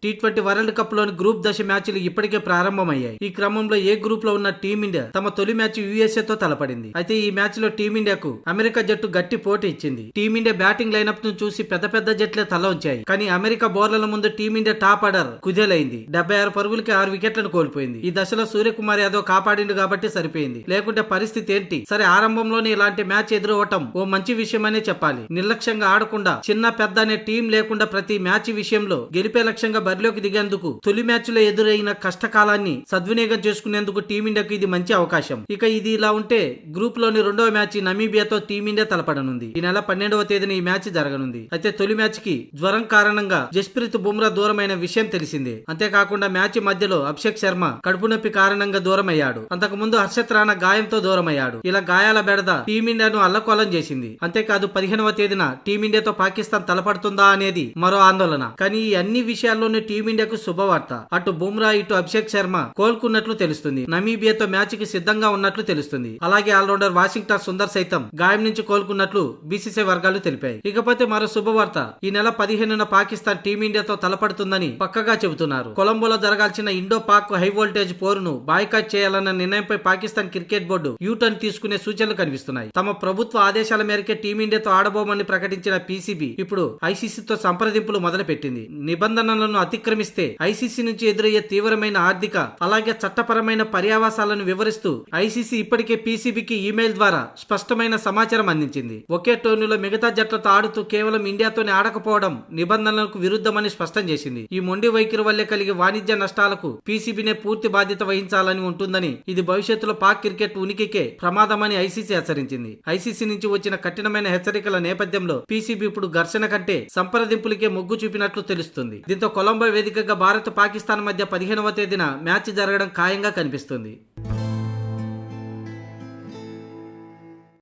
T20 world cup లోని group దశ మ్యాచ్లు ఇప్పటికే ప్రారంభమయ్యాయి. ఈ క్రమంలో ఏ గ్రూప్ లో ఉన్న టీమిండియా తమ తొలి మ్యాచ్ యుఎస్ఏ తో తలపడింది. అయితే ఈ మ్యాచ్ లో టీమిండియాకు అమెరికా జట్టు గట్టి పోటీ ఇచ్చింది. టీమిండియా బ్యాటింగ్ లైనప్ ను చూసి పెద్ద పెద్ద జట్లే తల ఉంచాయి. కానీ అమెరికా బౌలర్ల ముందు టీమిండియా టాప్ ఆర్డర్ కుదేలైంది. 76 పరుగులకి 6 వికెట్లను కోల్పోయింది. ఈ దశలో సూర్యకుమార్ యాదవ్ కాపాడిండు కాబట్టి సరిపోయింది. లేకుంటే పరిస్థితి ఏంటి? సరే, ఆరంభంలోనే ఇలాంటి మ్యాచ్ ఎదురవటం ఓ మంచి విషయమనే చెప్పాలి. నిర్లక్ష్యంగా ఆడకుండా చిన్న పెద్ద అనే టీం లేకుండా ప్రతి మ్యాచ్ విషయంలో గెలిపే లక్ష్యంగా బరిలోకి దిగేందుకు తొలి మ్యాచ్ లో ఎదురైన కష్టకాలాన్ని సద్వినియోగం చేసుకునేందుకు టీమిండియాకు ఇది మంచి అవకాశం. ఇక ఇది ఇలా ఉంటే గ్రూప్ లోని రెండవ మ్యాచ్ నమీబియాతో టీమిండియా తలపడనుంది. ఈ నెల 12వ తేదీన ఈ మ్యాచ్ జరగనుంది. అయితే తొలి మ్యాచ్ కి జ్వరం కారణంగా జస్ప్రీత్ బుమ్రా దూరమైన విషయం తెలిసిందే. అంతేకాకుండా మ్యాచ్ మధ్యలో అభిషేక్ శర్మ కడుపు నొప్పి కారణంగా దూరం అయ్యాడు. అంతకు ముందు హర్షత్ రాణా గాయంతో దూరం అయ్యాడు. ఇలా గాయాల బెడద టీమిండియాను అల్లకొల్లం చేసింది. అంతేకాదు 15వ తేదీన టీమిండియాతో పాకిస్తాన్ తలపడుతుందా అనేది మరో ఆందోళన. కానీ ఈ అన్ని విషయాల్లోనూ టీమిండియాకు శుభవార్త. అటు బుమ్రా ఇటు అభిషేక్ శర్మ కోలుకున్నట్లు తెలుస్తుంది. నమీబియాతో మ్యాచ్ కి సిద్ధంగా ఉన్నట్లు తెలుస్తుంది. అలాగే ఆల్రౌండర్ వాషింగ్టన్ సుందర్ సైతం గాయం నుంచి కోలుకున్నట్లు బీసీసీఐ వర్గాలు తెలిపాయి. ఇకపోతే మరో శుభవార్త. ఈ నెల 15న పాకిస్తాన్ టీమిండియాతో తలపడుతుందని పక్కగా చెబుతున్నారు. కొలంబోలో జరగాల్సిన ఇండో పాక్ హై వోల్టేజ్ పోరును బాయ్కాట్ చేయాలన్న నిర్ణయంపై పాకిస్తాన్ క్రికెట్ బోర్డు యూటర్న్ తీసుకునే సూచనలు కనిపిస్తున్నాయి. తమ ప్రభుత్వ ఆదేశాల మేరకే టీమిండియాతో ఆడబోమని ప్రకటించిన పీసీబీ ఇప్పుడు ఐసీసీతో సంప్రదింపులు మొదలుపెట్టింది. నిబంధనలను అతిక్రమిస్తే ఐసీసీ నుంచి ఎదురయ్యే తీవ్రమైన ఆర్థిక అలాగే చట్టపరమైన పర్యావసాలను వివరిస్తూ ఐసీసీ ఇప్పటికే పీసీబీకి ఈమెయిల్ ద్వారా స్పష్టమైన సమాచారం అందించింది. ఒకే టోర్నీలో మిగతా జట్లతో ఆడుతూ కేవలం ఇండియాతోనే ఆడకపోవడం నిబంధనలకు విరుద్ధమని స్పష్టం చేసింది. ఈ మొండి వైఖరి వల్లే కలిగే వాణిజ్య నష్టాలకు పీసీబీనే పూర్తి బాధ్యత వహించాలని ఉంటుందని, ఇది భవిష్యత్తులో పాక్ క్రికెట్ ఉనికికే ప్రమాదమని ఐసీసీ హెచ్చరించింది. ఐసీసీ నుంచి వచ్చిన కఠినమైన హెచ్చరికల నేపథ్యంలో పీసీబీ ఇప్పుడు ఘర్షణ కంటే సంప్రదింపులకే మొగ్గు చూపినట్లు తెలుస్తుంది. దీంతో కొలంబో వేదికగా భారత్ పాకిస్తాన్ మధ్య 15వ తేదీన మ్యాచ్ జరగడం ఖాయంగా కనిపిస్తుంది.